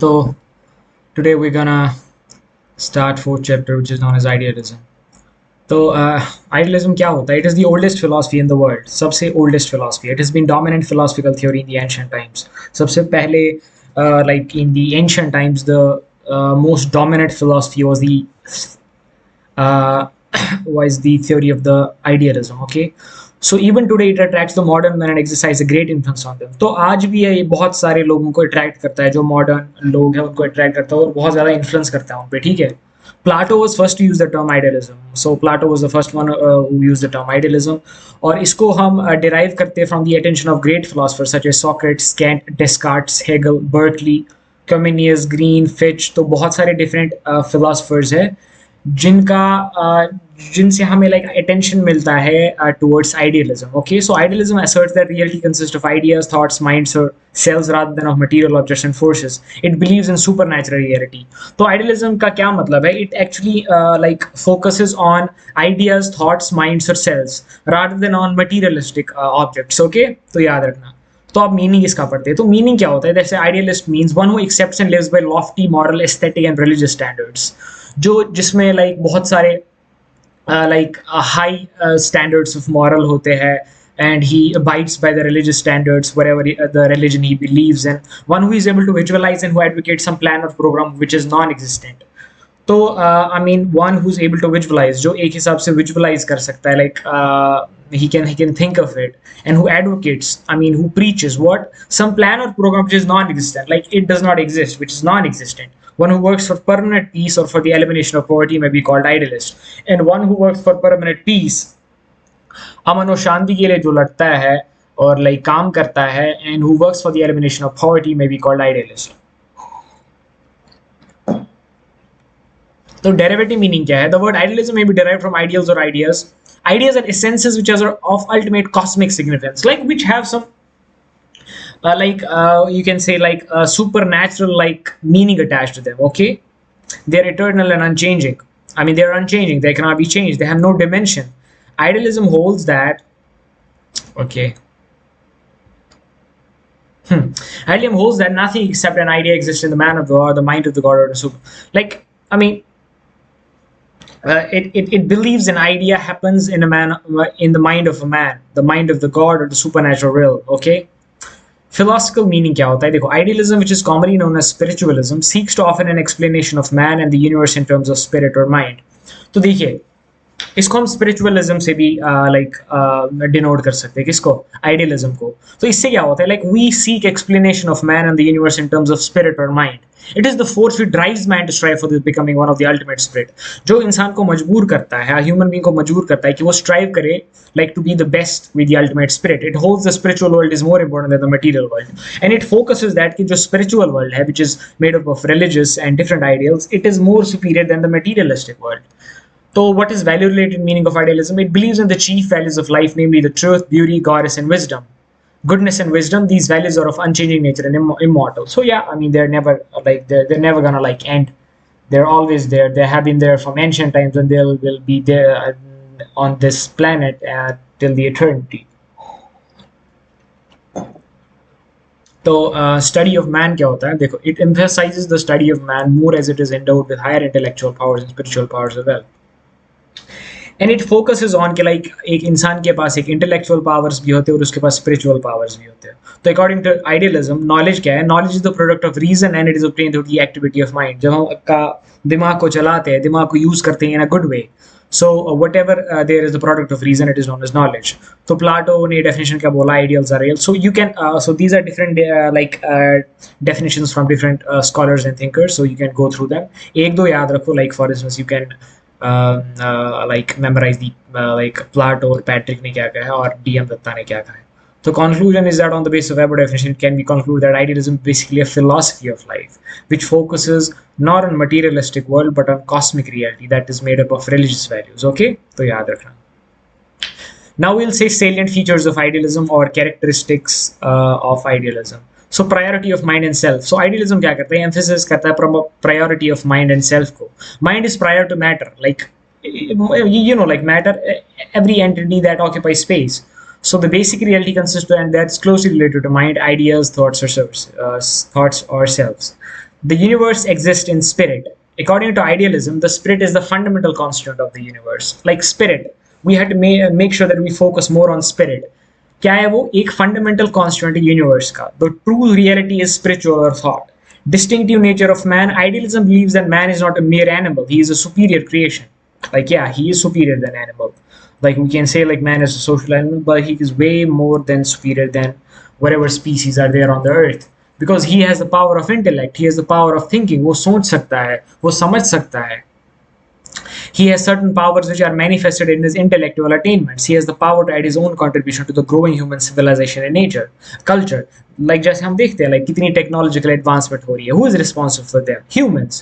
So today we're gonna start fourth chapter, which is known as idealism. तो idealism क्या होता है? It is the oldest philosophy in the world. सबसे oldest philosophy. It has been dominant philosophical theory in the ancient times. सबसे पहले like in the ancient times, the most dominant philosophy uh, was the theory of the idealism. Okay, so even today it attracts the modern man and exercise a great influence on them. तो आज भी ये बहुत सारे लोगों को attract करता है, जो मॉडर्न लोग हैं उनको अट्रैक्ट करता है और बहुत ज़्यादा इन्फ्लुएंस करता है उन पे. ठीक है. Plato was first to use the term idealism. So Plato was the first one who used the term idealism. और इसको हम derive करते हैं from the attention of great philosophers such as Socrates, Kant, Descartes, Hegel, Berkeley, Comenius, Green, Fitch. तो बहुत सारे different philosophers हैं जिनका जिनसे हमें like attention मिलता है towards idealism. Okay, so idealism asserts that reality consists of ideas, thoughts, minds, or cells rather than of material objects and forces. It believes in supernatural reality. तो idealism का क्या मतलब है? It actually like focuses on ideas, thoughts, minds, or cells rather than on materialistic objects. Okay, तो याद रखना. तो आप मीनिंग इसका पढ़ते हैं. तो मीनिंग क्या होता है? जैसे idealist means one who accepts and lives by lofty moral aesthetic and religious standards, जो जिसमें लाइक बहुत सारे like high standards of moral hote hai, and he abides by the religious standards whatever the religion he believes in. One who is able to visualize and who advocates some plan or program which is non-existent. तो I mean one who's able to visualize, जो एक हिसाब से visualize कर सकता है, like he can think of it, and who advocates, I mean who preaches what, some plan or program which is non-existent, like it does not exist, which is non-existent. One who works for permanent peace or for the elimination of poverty may be called idealist. And one who works for permanent peace, अमन और शांति के लिए जो लड़ता है और like काम करता है, and who works for the elimination of poverty may be called idealist. तो डेरिवेटिव मीनिंग क्या है? The word idealism may be derived from ideals or ideas. Ideas are essences which are of ultimate cosmic significance, like which have some you can say like supernatural like meaning attached to them. Okay, they're eternal and unchanging. I mean they're unchanging, they cannot be changed, they have no dimension. Idealism holds that okay Idealism holds that nothing except an idea exists in the man of the or the mind of the god or the super, like I mean it believes an idea happens in a man, in the mind of a man, the mind of the god or the supernatural realm. Okay, philosophical meaning क्या होता है? देखो, idealism, which is commonly known as spiritualism, seeks to offer an explanation of man and the universe in terms of spirit or mind. तो देखिए, इसको हम spiritualism से भी लाइक डिनोट कर सकते हैं. किसको? आइडियलिज्म को. तो इससे क्या होता है? Like we seek explanation of man and the universe in terms of spirit और mind. It is the force which drives man to strive for becoming one of the ultimate spirit, जो इंसान को मजबूर करता है, ह्यूमन बीइंग को मजबूर करता है कि वो स्ट्राइव करे like to be the best with the ultimate spirit. It holds the spiritual world is more important than the material world, and it focuses that कि जो spiritual world है, which is made up of religious and different ideals, it is more superior than the materialistic world. So what is value related meaning of idealism? It believes in the chief values of life, namely the truth, beauty, goddess, and wisdom. Goodness and wisdom, these values are of unchanging nature and immortal. So yeah, I mean they're never like they're never gonna like end. They're always there. They have been there from ancient times, and they will be there on this planet till the eternity. तो study of man क्या होता है? देखो, it emphasizes the study of man more as it is endowed with higher intellectual powers and spiritual powers as well. And it focuses on के like एक इंसान के पास एक इंटेलेक्चुअल पावर्स भी होते हैं और उसके पास स्पिरिचुअल पावर्स भी होते हैं. तो अकॉर्डिंग टू आइडियलिज्म, नॉलेज क्या है? Knowledge is the product of reason and it is obtained through the activity of mind. जब हम का दिमाग को चलाते हैं, दिमाग को यूज करते हैं in a good way, so whatever there is the product of reason, it is known as knowledge. So Plato ने definition क्या बोला? Ideals are real. So you can so these are different definitions from different scholars and thinkers, so you can go through them. एक दो याद रखो, like for instance you can like memorize the like Plato और Patrick ने क्या कहा है और DM दत्ता ने क्या कहा है. So conclusion is that on the basis of above definition, it can be concluded that idealism is basically a philosophy of life, which focuses not on materialistic world but on cosmic reality that is made up of religious values. Okay, तो याद रखना. Now we'll say salient features of idealism or characteristics of idealism. So priority of mind and self. So idealism क्या करता है? Emphasis करता है priority of mind and self को. Mind is prior to matter, like you know, like matter, every entity that occupies space. So the basic reality consists of, and that's closely related to mind, ideas, thoughts or selves. The universe exists in spirit. According to idealism, the spirit is the fundamental constant of the universe. Like spirit, we had to make sure that we focus more on spirit. क्या है वो एक fundamental constant है universe का. The true reality is spiritual और thought. Distinctive nature of man, idealism believes that man is not a mere animal, he is a superior creation. Like, yeah, he is superior than animal. Like, we can say like man is a social animal, but he is way more than superior than whatever species are there on the earth, because he has the power of intellect, he has the power of thinking. वो सोच सकता है, वो समझ सकता है. He has certain powers which are manifested in his intellectual attainments. He has the power to add his own contribution to the growing human civilization and nature, culture. Like जैसे हम देखते हैं like कितनी technological advancement हो रही है. Who is responsible for them? Humans.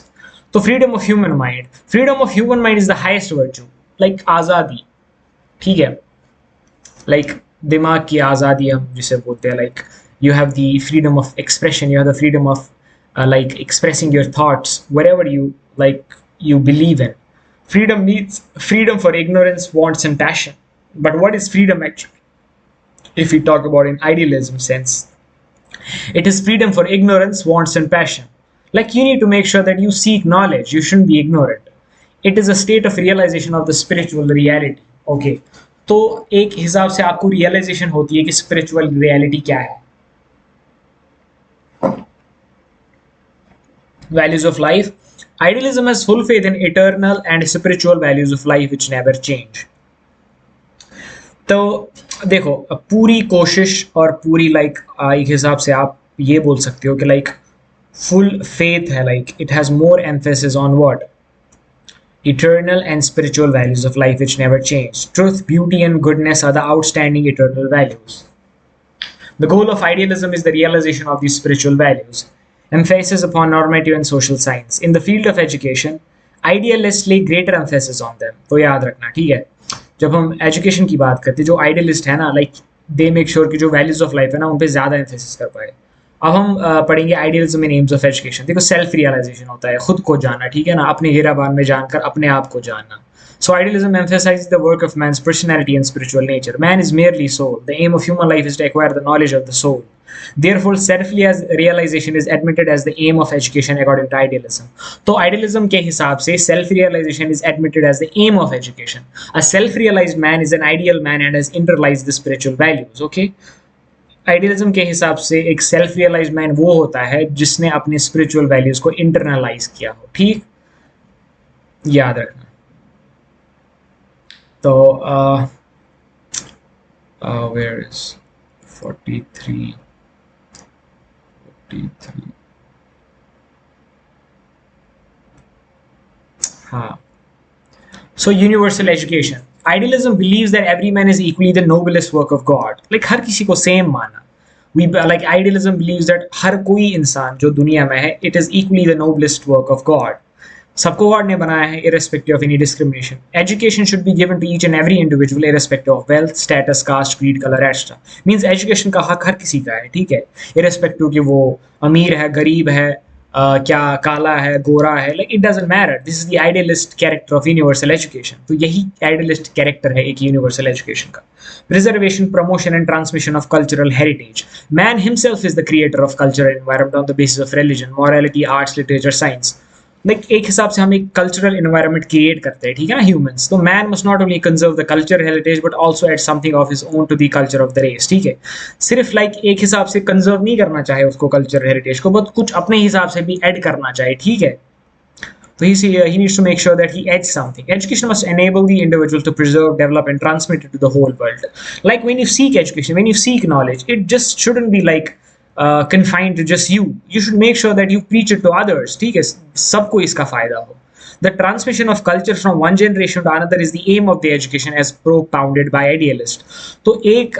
तो freedom of human mind. Freedom of human mind is the highest virtue. Like आज़ादी. ठीक है. Like दिमाग की आज़ादी हम जिसे बोलते हैं. Like you have the freedom of expression. You have the freedom of like expressing your thoughts, whatever you like you believe in. Freedom means freedom for ignorance, wants, and passion. But what is freedom actually? If we talk about in idealism sense, it is freedom for ignorance, wants, and passion. Like you need to make sure that you seek knowledge. You shouldn't be ignorant. It is a state of realization of the spiritual reality. Okay. तो एक हिसाब से आपको realization होती है कि spiritual reality क्या है. Values of life. Idealism has full faith in eternal and spiritual values of life which never change. तो देखो पूरी कोशिश और पूरी लाइक एक हिसाब से आप ये बोल सकते हो कि लाइक फुल फेथ है. Like it has more emphasis on what eternal and spiritual values of life which never change. Truth, beauty, and goodness are the outstanding eternal values. The goal of idealism is the realization of these spiritual values. Emphasis upon normative and social science. In the field of education, idealists lay greater emphasis on them. तो याद रखना, ठीक है. जब हम education की बात करते हैं, जो आइडियलिस्ट है ना, लाइक दे मेक श्योर कि जो वैल्यूज ऑफ लाइफ है ना उन पे ज़्यादा एम्फेसिस कर पाए. अब हम पढ़ेंगे idealism in AIIMS of education. देखो सेल्फ रियलाइजेशन होता है, खुद को जानना, ठीक है ना, अपने गिराबान में जानकर अपने आप को जानना. So idealism emphasizes the work of man's personality and spiritual nature. Man is merely soul. The aim of human life is to acquire the knowledge of the soul. Therefore, self-realization is admitted as the aim of education according to idealism. तो idealism के हिसाब से self-realization is admitted as the aim of education. A self-realized man is an ideal man and has internalized the spiritual values. Okay? Idealism के हिसाब से एक self realised man वो होता है जिसने अपने स्पिरिचुअल वैल्यूज को इंटरनलाइज किया हो. ठीक, याद रखना. तो वेयर इज 43 हाँ. So universal education. Idealism believes that every man is equally the noblest work of God. Like हर किसी को सेम माना. We like idealism believes that हर कोई इंसान जो दुनिया में है, it is equally the noblest work of God. सबको गॉड ने बनाया है irrespective of any discrimination. Education should be given to each and every individual irrespective of wealth, status, caste, creed, color, etc. Means education का हक हर किसी का है, ठीक है, irrespective कि वो अमीर है, गरीब है, क्या काला है, गोरा है, like it doesn't matter. This is the idealist character of universal education. तो यही idealist character है एक universal education का. Preservation, promotion and transmission of cultural heritage. Man himself is the creator of culture and environment on the basis of religion, morality, arts, literature, science. Like एक हिसाब से हम एक कल्चरल एनवायरनमेंट क्रिएट करते हैं, ठीक है ना, ह्यूमंस. तो man must not only conserve the culture heritage but also add something of his own to the culture of the race. ठीक है, सिर्फ लाइक एक हिसाब से कंजर्व नहीं करना चाहे उसको कल्चर हेरिटेज को, बट कुछ अपने हिसाब से भी ऐड करना चाहे, ठीक है. So he needs to make sure that he adds something. Education must enable the individual to preserve, develop, and transmit it to the whole world. Like when you seek education, when you seek knowledge, it just shouldn't be like confined to just you. You should make sure that you preach it to others. ठीक है, सबको इसका फायदा हो. The transmission of culture from one generation to another is the aim of the education as propounded by idealists. तो एक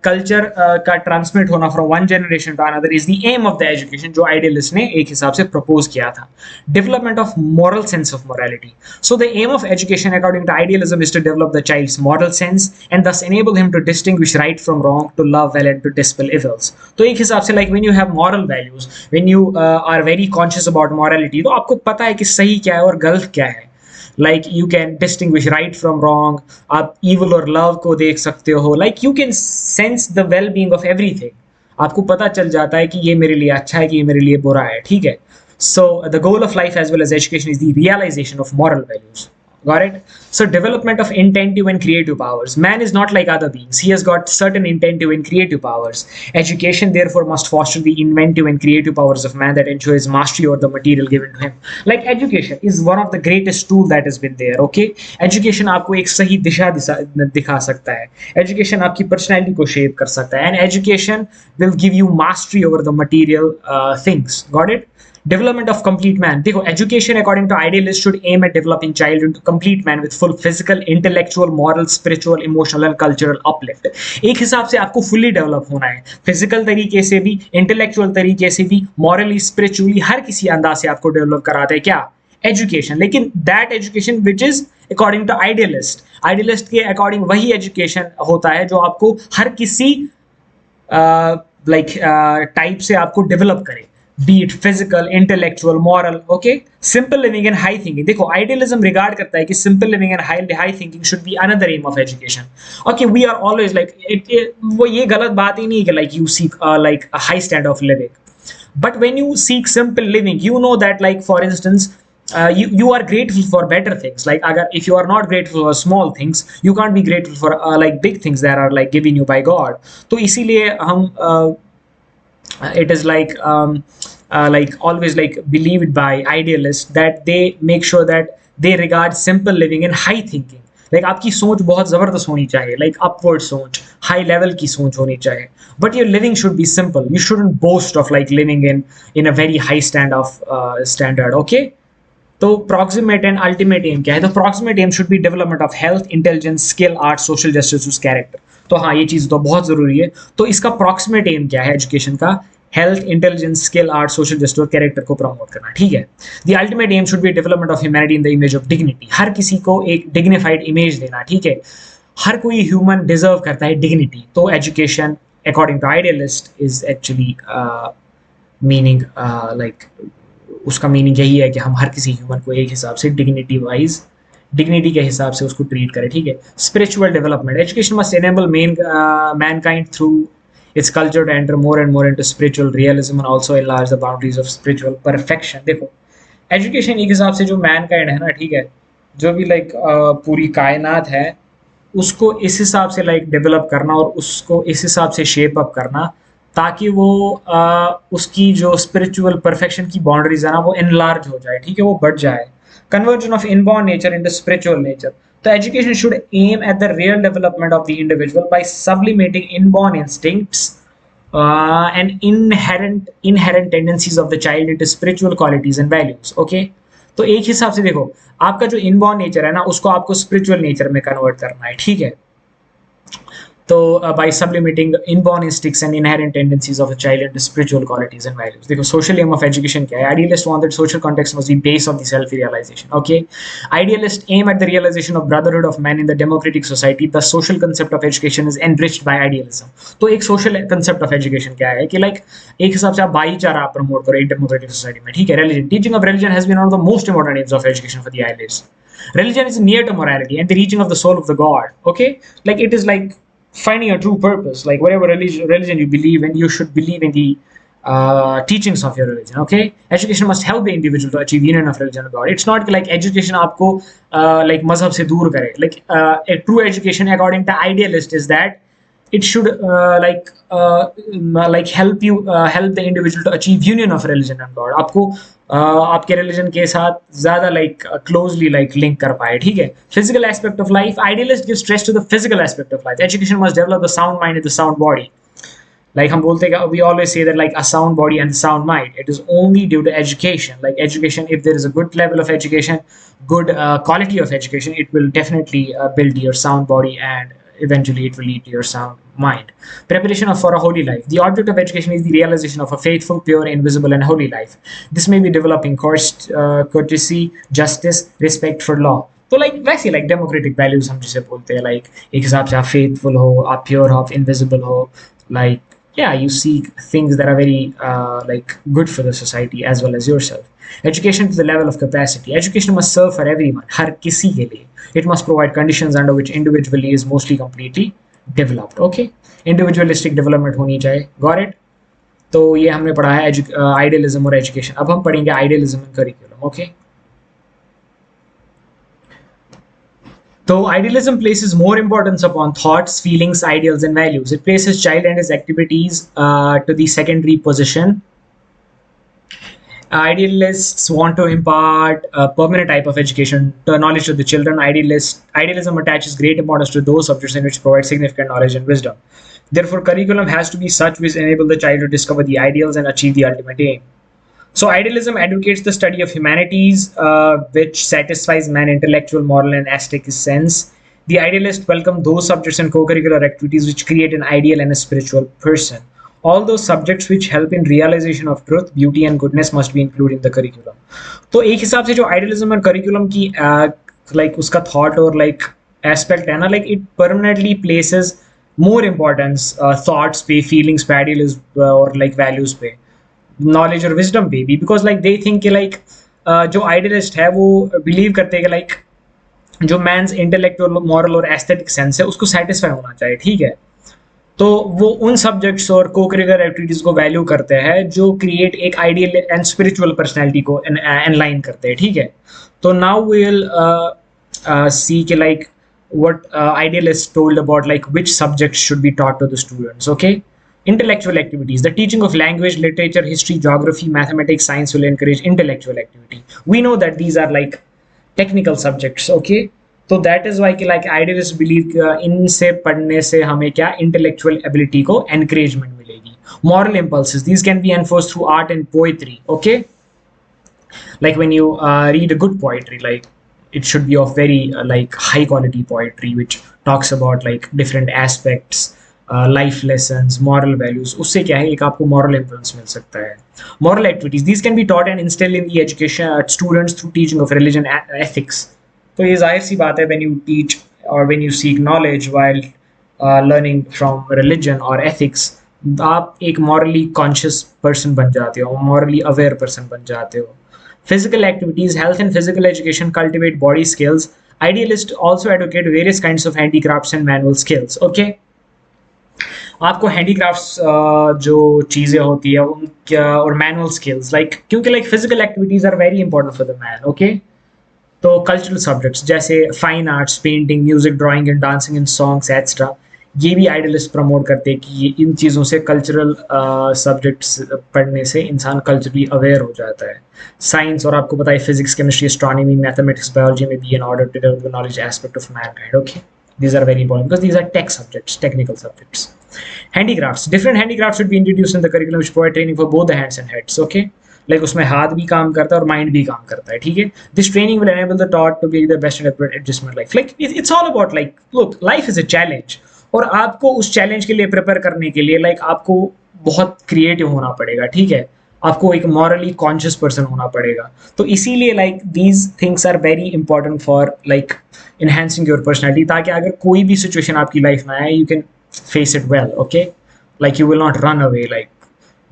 culture का transmit होना from one generation to another is the aim of the education जो idealist ने एक हिसाब से propose किया था. Development of moral sense of morality. So the aim of education according to idealism is to develop the child's moral sense and thus enable him to distinguish right from wrong, to love well and to dispel evils. तो एक हिसाब से like when you have moral values, when you are very conscious about morality, तो आपको पता है कि सही क्या है और गलत क्या है. Like you can distinguish right from wrong. आप evil और love को देख सकते हो. Like you can sense the well-being of everything. आपको पता चल जाता है कि ये मेरे लिए अच्छा है कि ये मेरे लिए बुरा है. ठीक है, So the goal of life as well as education is the realization of moral values. Got it? So development of intentive and creative powers. Man is not like other beings. He has got certain intentive and creative powers. Education therefore must foster the inventive and creative powers of man that ensures mastery over the material given to him. Like education is one of the greatest tool that has been there. Okay, education आपको एक सही दिशा दिखा सकता है. Education आपकी personality को shape कर सकता है. And education will give you mastery over the material things. Got it? Development of complete man. देखो, education according to idealists should aim at developing child into complete man with full physical, intellectual, moral, spiritual, emotional and cultural uplift. एक हिसाब से आपको fully develop होना है, physical तरीके से भी, intellectual तरीके से भी, morally, spiritually, हर किसी अंदाज से आपको develop कराता है क्या? Education. लेकिन that education which is according to idealist के according वही education होता है जो आपको हर किसी टाइप से आपको डेवलप करे, be it physical, intellectual, moral. Okay, simple living and high thinking. देखो, idealism regard करता है कि simple living and high thinking should be another aim of education. Okay, we are always like वो ये गलत बात ही नहीं है कि like you seek like a high standard of living, but when you seek simple living, you know that like for instance you are grateful for better things. Like agar if you are not grateful for small things, you can't be grateful for like big things that are like given you by God. तो इसीलिए हम it is like always like believed by idealists that they make sure that they regard simple living and high thinking. Like आपकी सोच बहुत जबरदस्त होनी चाहिए, like upward सोच, high level की सोच होनी चाहिए, but your living should be simple. You shouldn't boast of like living in a very high standard. Okay, तो proximate and ultimate aim क्या है? तो proximate aim should be development of health, intelligence, skill, art, social justice, character. तो हाँ, ये चीज़ तो बहुत ज़रूरी है. तो इसका proximate aim क्या है एजुकेशन का? Health, intelligence, skill, art, social justice और कैरेक्टर को प्रमोट करना. ठीक है. The ultimate aim should be development of humanity in the image of dignity. हर किसी को एक डिग्निफाइड इमेज देना. ठीक है. हर कोई ह्यूमन डिजर्व करता है डिग्निटी. तो education according to idealist is actually meaning like उसका मीनिंग यही है कि हम हर किसी ह्यूमन को एक हिसाब से डिग्निटी के हिसाब से उसको ट्रीट करें. ठीक है. Spiritual development. Education must enable Mankind through its culture to enter more and more into spiritual realism and also enlarge the boundaries of spiritual perfection. देखो, एजुकेशन एक हिसाब से जो मैनकाइंड है ना, ठीक है, जो भी लाइक पूरी कायनात है उसको इस हिसाब से लाइक डेवलप करना और उसको इस हिसाब से शेप अप करना ताकि वो उसकी जो स्पिरिचुअल परफेक्शन की बाउंड्रीज है ना वो एनलार्ज हो जाए. ठीक है, वो बढ़ जाए. Conversion of inborn nature into spiritual nature. So education should aim at the real development of the individual by sublimating inborn instincts and inherent tendencies of the child into spiritual qualities and values. Okay, तो एक हिसाब से देखो, आपका जो inborn nature है ना उसको आपको स्पिरिचुअल नेचर में कन्वर्ट करना है. ठीक है. तो by sublimating inborn instincts and inherent tendencies of a child into spiritual qualities and values. देखो, social aim of education क्या है? Idealist want that social context must be base of the self-realization. Okay, idealist aim at the realization of brotherhood of man in the democratic society. The social concept of education is enriched by idealism. तो एक social concept of education क्या है कि like एक हिसाब से आप भाईचारा प्रमोट करो एक democratic society में. ठीक है. Religion, teaching of religion has been one of the most important aims of education for the idealists. Religion is near to morality and the reaching of the soul of the God. Okay, like it is like finding a true purpose. Like whatever religion you believe in, you should believe in the teachings of your religion. Okay, education must help the individual to achieve union of religion and God. It's not like education आपको like मजहब से दूर करे. Like a true education according to idealist is that it should like help the individual to achieve union of religion and God. आपको आपके religion के साथ ज्यादा लाइक क्लोजली लाइक लिंक कर पाए. ठीक है. Physical aspect of life. Idealist give stress to the physical aspect of life. Education must develop the sound mind and the sound body. Like हम बोलते हैं, we always say that like a sound body and sound mind, it is only due to education. Like education, if there is a good level of education, good quality of education, it will definitely build your sound body and eventually it will lead to your sound mind. Preparation for a holy life. The object of education is the realization of a faithful, pure, invisible and holy life. This may be developing courtesy, justice, respect for law. तो like वैसे like democratic values हम जिसे बोलते हैं, like एक हिसाब से आप फेथफुल हो, आप प्योर हो, आप इनविजिबल हो, like yeah, you seek things that are very like good for the society as well as yourself. Education to the level of capacity. Education must serve for everyone. हर किसी के लिए. It must provide conditions under which individually is mostly completely developed. Okay, individualistic development होनी चाहिए. Got it? तो ये हमने पढ़ा है आइडियलिज्म और एजुकेशन। अब हम पढ़ेंगे idealism in curriculum. Okay, so idealism places more importance upon thoughts, feelings, ideals, and values. It places child and his activities to the secondary position. Idealists want to impart a permanent type of education, to knowledge to the children. Idealism attaches great importance to those subjects in which provide significant knowledge and wisdom. Therefore, curriculum has to be such which enable the child to discover the ideals and achieve the ultimate aim. So, idealism advocates the study of humanities, which satisfies man's intellectual, moral, and aesthetic sense. The idealist welcome those subjects and co-curricular activities which create an ideal and a spiritual person. All those subjects which help in realization of truth, beauty, and goodness must be included in the curriculum. तो एक हिसाब से जो idealism और curriculum की like उसका thought और like aspect है ना, like it permanently places more importance thoughts पे, फीलिंग्स पे, आइडियलिज्म और लाइक वैल्यूज पे, नॉलेज और विजडम पे भी, बिकॉज लाइक दे थिंक कि लाइक जो आइडियलिस्ट है वो बिलीव करते हैं कि लाइक जो मैंस इंटेलेक्चुअल, मॉरल और एस्थेटिक सेंस है उसको सेटिस्फाई होना चाहिए, ठीक है। तो वो उन सब्जेक्ट्स और को-करिकुलर एक्टिविटीज को वैल्यू करते हैं जो क्रिएट एक आइडियल एंड स्पिरिचुअल पर्सनैलिटी को एनलाइन करते हैं, ठीक है। तो नाउ वी विल सी के like what idealists told about like which subjects should be taught to the students. Okay, intellectual activities, the teaching of language, literature, history, geography, mathematics, science will encourage intellectual activity. We know that these are like technical subjects. Okay, so that is why कि like idealists believe इनसे पढ़ने से हमें क्या intellectual ability को encouragement मिलेगी. Moral impulses, these can be enforced through art and poetry. Okay, like when you read a good poetry, like it should be of very like high quality poetry which talks about like different aspects, life lessons, moral values. उससे क्या है, एक आपको moral influence मिल सकता है. Moral activities, these can be taught and instilled in the education students through teaching of religion and ethics. तो ये जाहिर सी बात है, when you teach or when you seek knowledge while learning from religion or ethics, आप एक morally conscious person बन जाते हो, morally aware person बन जाते हो. Physical activities, health and physical education cultivate body skills. Idealists also advocate various kinds of handicrafts and manual skills. Okay, आपको handicrafts जो चीज़ें होती है उनका और manual skills like, क्योंकि like physical activities are very important for the man. Okay, तो cultural subjects जैसे fine arts, painting, music, drawing and dancing and songs etc. ये भी आइडियलिस्ट प्रमोट करते हैं कि इन चीज़ों से, कल्चरल सब्जेक्ट्स पढ़ने से इंसान कल्चरली अवेयर हो जाता है. साइंस, और आपको पता है physics, chemistry, astronomy, mathematics, biology में भी in order to develop the knowledge aspect of mankind. Okay, these are very important because these are tech subjects, technical subjects. Handicrafts, different handicrafts should be introduced in the curriculum which provide training for both the hands and heads. Okay, like उसमें हाथ भी काम करता है और mind भी काम करता है, ठीक है. This training will enable the taught to be the best and adjustment life. Like it's all about like, look, life is a challenge. और आपको उस चैलेंज के लिए प्रिपेयर करने के लिए लाइक आपको बहुत क्रिएटिव होना पड़ेगा, ठीक है. आपको एक मॉरली कॉन्शियस पर्सन होना पड़ेगा. तो इसीलिए like these things are very important for like enhancing your personality, ताकि अगर कोई भी सिचुएशन आपकी लाइफ में आए you can face it well. Okay, like you will not run away like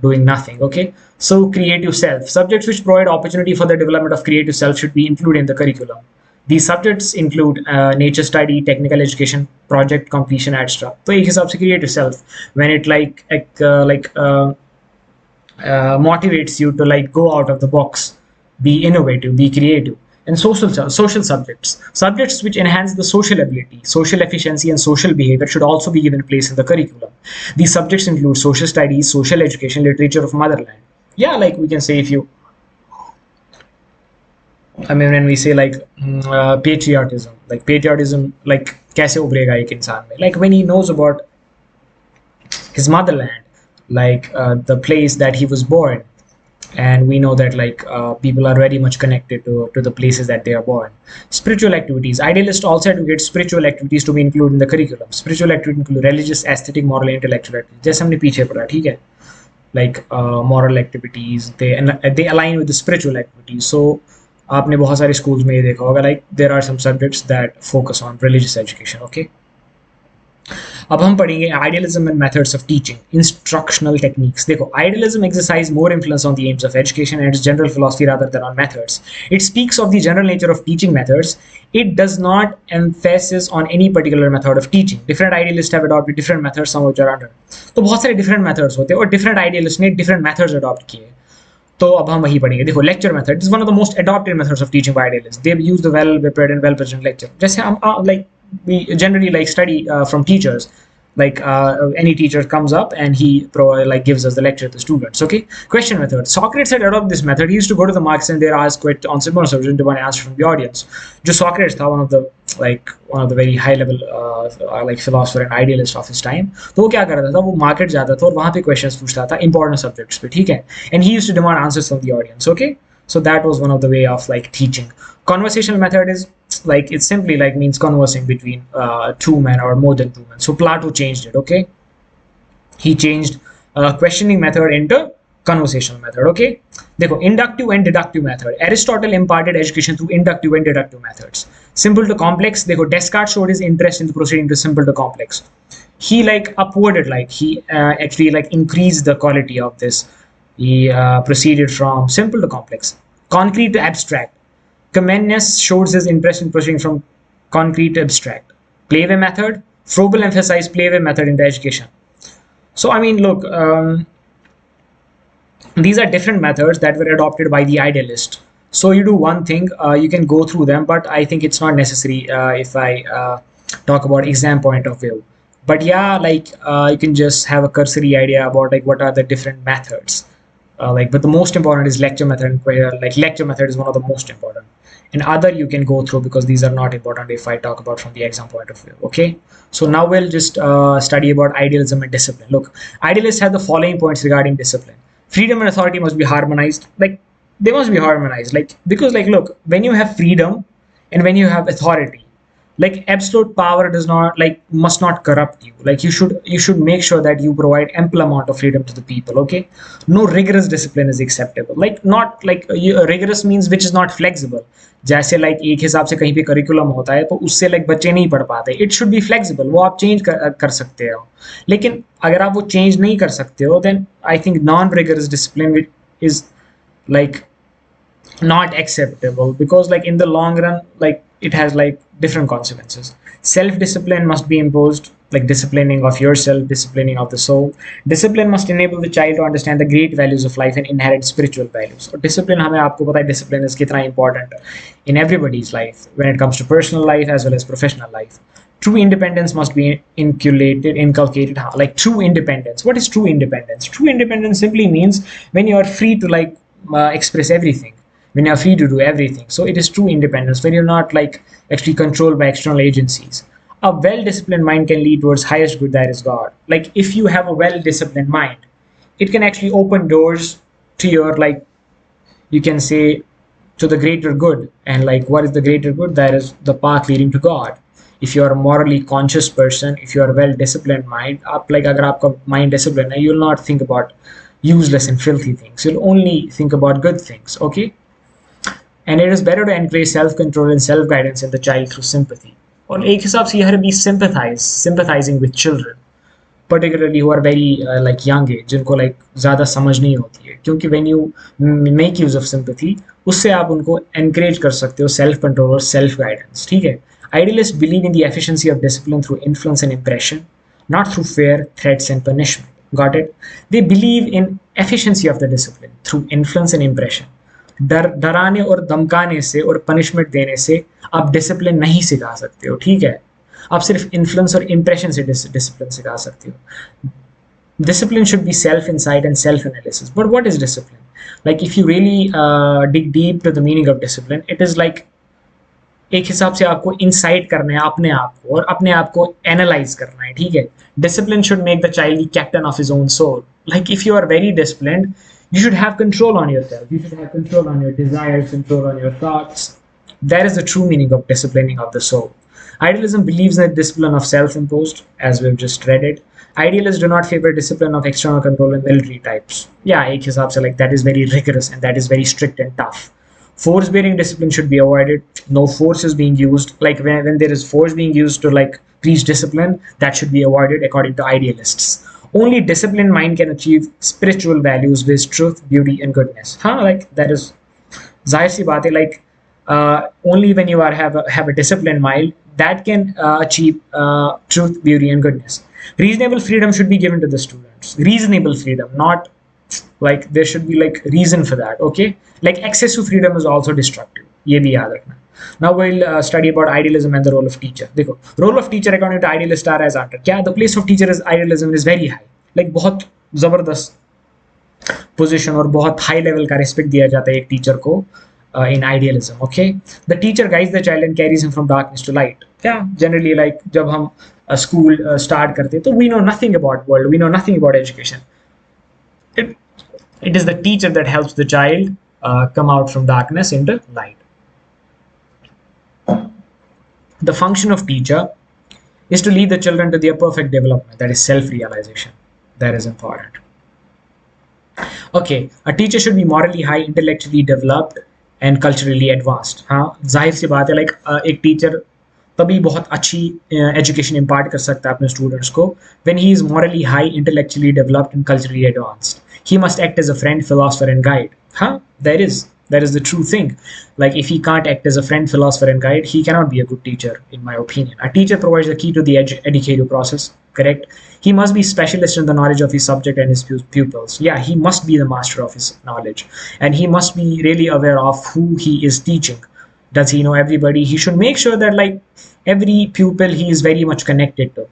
doing nothing. Okay, so creative self, subjects which provide opportunity for the development of creative self should be included in the curriculum. These subjects include nature study, technical education, project completion, etc. तो एक हिसाब से creative self, when it motivates you to like go out of the box, be innovative, be creative. And social subjects which enhance the social ability, social efficiency, and social behavior should also be given place in the curriculum. These subjects include social studies, social education, literature of motherland. Yeah, like we can say if you, I mean when we say like patriotism, like कैसे उभरेगा एक इंसान में, like when he knows about his motherland, like the place that he was born, and we know that like people are very much connected to the places that they are born. Spiritual activities, idealists also advocate spiritual activities to be included in the curriculum. Spiritual activities include religious, aesthetic, moral, and intellectual activities. जैसे हमने पीछे पढ़ा, ठीक है, like moral activities, they align with the spiritual activities. So आपने बहुत सारे schools में ये देखा होगा, like there are some subjects that focus on religious education. Okay, अब हम पढ़ेंगे idealism and methods of teaching, instructional techniques. देखो, idealism exercise more influence on the aims of education and its general philosophy rather than on methods. It speaks of the general nature of teaching methods. It does not emphasis on any particular method of teaching. Different idealists have adopted different methods, some of which are under. तो बहुत सारे different methods होते हैं और different idealists ने different methods adopt किए. तो अब हम वही पढ़ेंगे. देखो, lecture method is one of the most adopted methods of teaching bye idealist. They use the well prepared and well present lecture. जैसे हम like we generally like study from teachers, like any teacher comes up and he like gives us the lecture to students. Okay, question method. Socrates had adopted this method. He used to go to the marks and there ask on simple subject to one answer from the audience. जो Socrates था, one of the very high level like philosopher and idealist of his time. तो वो क्या करता था, वो market जाता था और वहाँ पे क्वेश्चंस पूछता था important subjects पे, ठीक है, and he used to demand answers from the audience. Okay, so that was one of the way of like teaching. Conversational method is like, it simply like means conversing between two men or more than two men. So Plato changed it. Okay, he changed questioning method into conversational method. Okay, देखो, inductive and deductive method. Aristotle imparted education through inductive and deductive methods. Simple to complex. देखो, Descartes showed his interest in the proceeding to simple to complex. He like upwarded, like he actually like increased the quality of this. He proceeded from simple to complex. Concrete to abstract. Comenius shows his interest in proceeding from concrete to abstract. Playway method. Froebel emphasized playway method in the education. So I mean, look, these are different methods that were adopted by the idealist. So you do one thing, you can go through them, but I think it's not necessary if I talk about exam point of view. But yeah, like you can just have a cursory idea about like what are the different methods. But the most important is lecture method. Like lecture method is one of the most important. And other you can go through because these are not important if I talk about from the exam point of view. Okay, so now we'll just study about idealism and discipline. Look, idealists have the following points regarding discipline. Freedom and authority must be harmonized. Like they must be harmonized. Like because like look, when you have freedom and when you have authority, like absolute power does not like must not corrupt you. Like you should make sure that you provide ample amount of freedom to the people. Okay, no rigorous discipline is acceptable. Like not like rigorous means which is not flexible. जैसे like एक हिसाब से कहीं पे curriculum होता है तो उससे लाइक बच्चे नहीं पढ़ पाते. It should be flexible. वो आप चेंज कर सकते हो, लेकिन अगर आप वो चेंज नहीं कर सकते हो then I think non rigorous discipline is like not acceptable because like in the long run like it has like different consequences. Self-discipline must be imposed, like disciplining of yourself, disciplining of the soul. Discipline must enable the child to understand the great values of life and inherent spiritual values. और discipline हमें आपको पता है discipline is कितना important in everybody's life when it comes to personal life as well as professional life. True independence must be inculcated. Like true independence. What is true independence? True independence simply means when you are free to like express everything, when you're free to do everything. So it is true independence when you're not like actually controlled by external agencies. A well-disciplined mind can lead towards highest good, that is God. Like if you have a well-disciplined mind, it can actually open doors to your like, you can say, to the greater good. And like what is the greater good? That is the path leading to God. If you are a morally conscious person, if you are a well-disciplined mind, up like agar aapka mind disciplined hai, you will not think about useless and filthy things. You'll only think about good things. Okay, and it is better to encourage self-control and self-guidance in the child through sympathy. और एक हिसाब से you have to be sympathizing with children, particularly who are very like young age, जिनको like ज़्यादा समझ नहीं होती है, क्योंकि when you make use of sympathy, उससे आप उनको encourage कर सकते हो self-control और self-guidance. ठीक है. Idealists believe in the efficiency of discipline through influence and impression, not through fear, threats, and punishment. Got it? They believe in efficiency of the discipline through influence and impression. डराने और धमकाने से और punishment देने से आप discipline नहीं सिखा सकते हो. ठीक है, आप सिर्फ इन्फ्लुएंस और इंप्रेशन से डिसिप्लिन सिखा सकते हो. Discipline should be self-insight and self-analysis. But what is discipline? Like if you really dig deep to the meaning of discipline, it is like एक हिसाब से आपको इंसाइट करना है अपने आप को और अपने आप को एनालाइज करना है. ठीक है. Discipline should make the child the captain of his own soul. Like if you are very disciplined, you should have control on yourself. You should have control on your desires, control on your thoughts. That is the true meaning of disciplining of the soul. Idealism believes in the discipline of self-imposed, as we've just read it. Idealists do not favor discipline of external control and military types. Yeah, एक हिसाब से like that is very rigorous and that is very strict and tough. Force bearing discipline should be avoided. No force is being used. Like when there is force being used to like preach discipline, that should be avoided according to idealists. Only disciplined mind can achieve spiritual values with truth, beauty, and goodness. Huh? Like that is जाहिर सी बात है like only when you are have a disciplined mind that can achieve truth, beauty, and goodness. Reasonable freedom should be given to the students. Reasonable freedom, not like there should be like reason for that. Okay, like excessive freedom is also destructive. ये भी याद रखना. Now we'll study about idealism and the role of teacher. देखो, role of teacher according to idealist are as under. क्या the place of teacher is idealism is very high. Like बहुत जबरदस्त position और बहुत हाई लेवल का respect दिया जाता है एक टीचर को in idealism. Okay, the teacher guides the child and carries him from darkness to light. क्या जनरली लाइक जब हम स्कूल स्टार्ट करते हैं तो we know nothing about world, we know nothing about education. It is the teacher that helps the child come out from darkness into light. The function of teacher is to lead the children to their perfect development, that is self-realization. That is important. Okay, a teacher should be morally high, intellectually developed and culturally advanced. हाँ, जाहिर सी बात है like एक teacher तभी बहुत अच्छी education impart कर सकता है अपने स्टूडेंट्स को when he is morally high, intellectually developed and culturally advanced. He must act as a friend, philosopher and guide. Huh? That is the true thing. Like if he can't act as a friend, philosopher and guide, he cannot be a good teacher in my opinion. A teacher provides the key to the educative process, correct? He must be specialist in the knowledge of his subject and his pupils. Yeah, he must be the master of his knowledge and he must be really aware of who he is teaching. Does he know everybody? He should make sure that like every pupil he is very much connected to.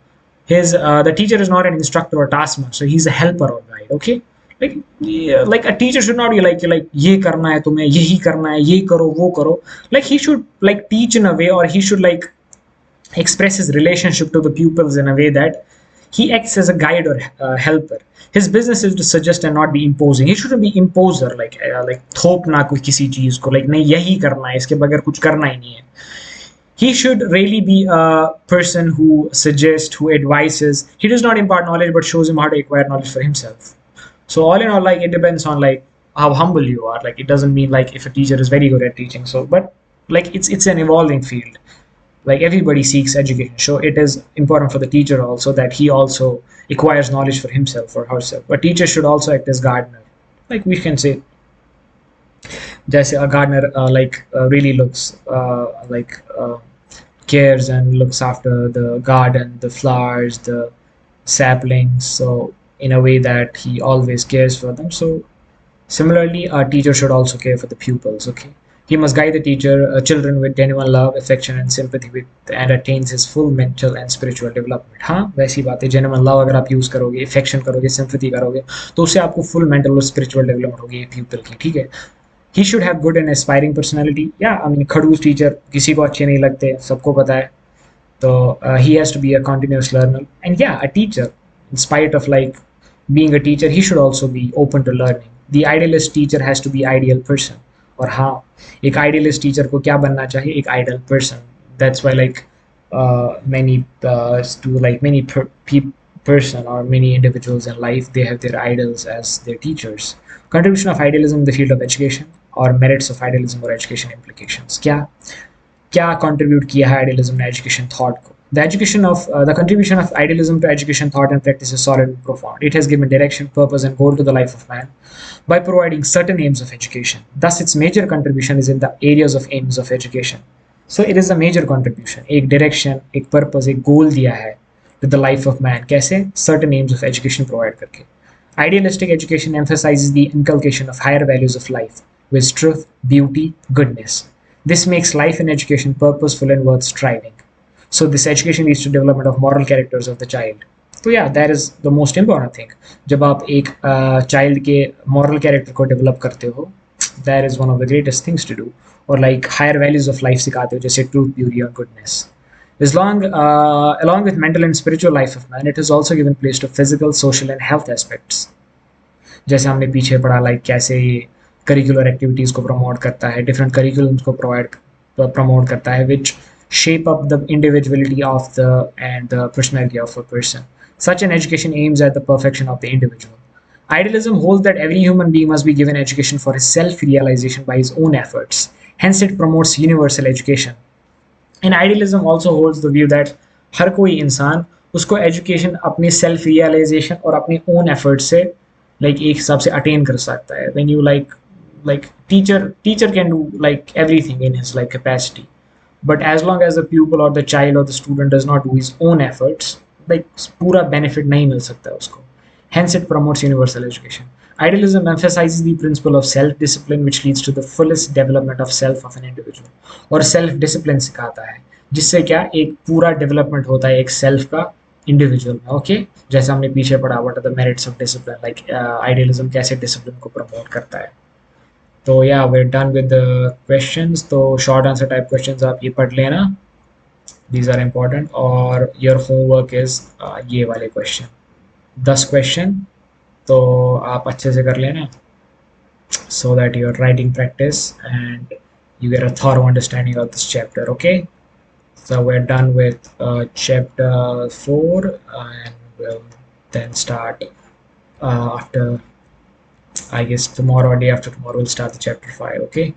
His the teacher is not an instructor or taskmaster. He's a helper or guide. Okay, like yeah, like a teacher should not be like ये करना है तुम्हें, यही करना है, ये करो वो करो. Like he should like teach in a way, or he should like express his relationship to the pupils in a way that he acts as a guide or helper. His business is to suggest and not be imposing. He shouldn't be imposer, like थोपना कोई किसी चीज को, like नहीं यही करना है, इसके बगैर कुछ करना ही नहीं है. He should really be a person who suggests, who advises. He does not impart knowledge but shows him how to acquire knowledge for himself. So all in all, like it depends on like how humble you are. Like it doesn't mean like if a teacher is very good at teaching. So but like it's an evolving field. Like everybody seeks education. So it is important for the teacher also that he also acquires knowledge for himself or herself. But teacher should also act as gardener. Like we can say, just a gardener really looks cares and looks after the garden, the flowers, the saplings. So in a way that he always cares for them. So similarly, a teacher should also care for the pupils. Okay, he must guide the children with genuine love, affection, and sympathy and attains his full mental and spiritual development. हाँ, वैसी बात है. genuine love अगर आप use करोगे, affection करोगे, sympathy करोगे, तो उससे आपको full mental और spiritual development होगी pupil की. ठीक है. He should have good and aspiring personality. Yeah, I mean खड़ूस teacher किसी को अच्छे नहीं लगते, सबको पता है. तो he has to be a continuous learner. And yeah, a teacher, in spite of like being a teacher, he should also be open to learning. The idealist teacher has to be ideal person. और हाँ, एक idealist teacher को क्या बनना चाहिए? एक ideal person. That's why like many person or many individuals in life, they have their idols as their teachers. Contribution of idealism in the field of education or merits of idealism or education implications. क्या contribute किया है idealism ने education thought को? The contribution of idealism to education thought and practice is solid and profound. It has given direction, purpose, and goal to the life of man by providing certain aims of education. Thus, its major contribution is in the areas of aims of education. So, it is a major contribution. एक direction, एक purpose, एक goal दिया है to the life of man. कैसे? Certain aims of education provide करके. Idealistic education emphasizes the inculcation of higher values of life with truth, beauty, goodness. This makes life and education purposeful and worth striving. So this education leads to development of moral characters of the child. So yeah, that is the most important thing. जब आप एक child के moral character को develop करते हो, that is one of the greatest things to do. Or like higher values of life सिखाते हो, जैसे truth, beauty, and goodness. Along with mental and spiritual life of man, it has also given place to physical, social, and health aspects. जैसे हमने पीछे पढ़ा like कैसे curricular activities को promote करता है, different curriculums को promote करता है, which shape up the individuality of the personality of a person. Such an education aims at the perfection of the individual. Idealism holds that every human being must be given education for his self-realization by his own efforts. Hence, it promotes universal education. And idealism also holds the view that हर कोई इंसान उसको education अपनी self realisation और अपने own effort से एक हिसाब से अटेन कर सकता है when you like teacher can do like everything in his capacity, but as long as the pupil or the child or the student does not do his own efforts, like पूरा benefit नहीं मिल सकता है उसको. Hence it promotes universal education. Idealism emphasizes the principle of self-discipline, which leads to the fullest development of self of an individual. और self-discipline सिखाता है जिससे क्या एक पूरा development होता है एक self का individual में. ओके जैसे हमने पीछे पढ़ा what are the merits of discipline, like idealism कैसे discipline को promote करता है. तो yeah, we're done with the questions. तो short answer type questions आप ये पढ़ लेना, these are important. और your homework is ये वाले question, 10 question तो आप अच्छे से कर लेना, so that your writing practice and you get a thorough understanding of this chapter. Okay, so we're done with chapter 4, and we'll then start after, I guess tomorrow or day after tomorrow we'll start the chapter 5. Okay.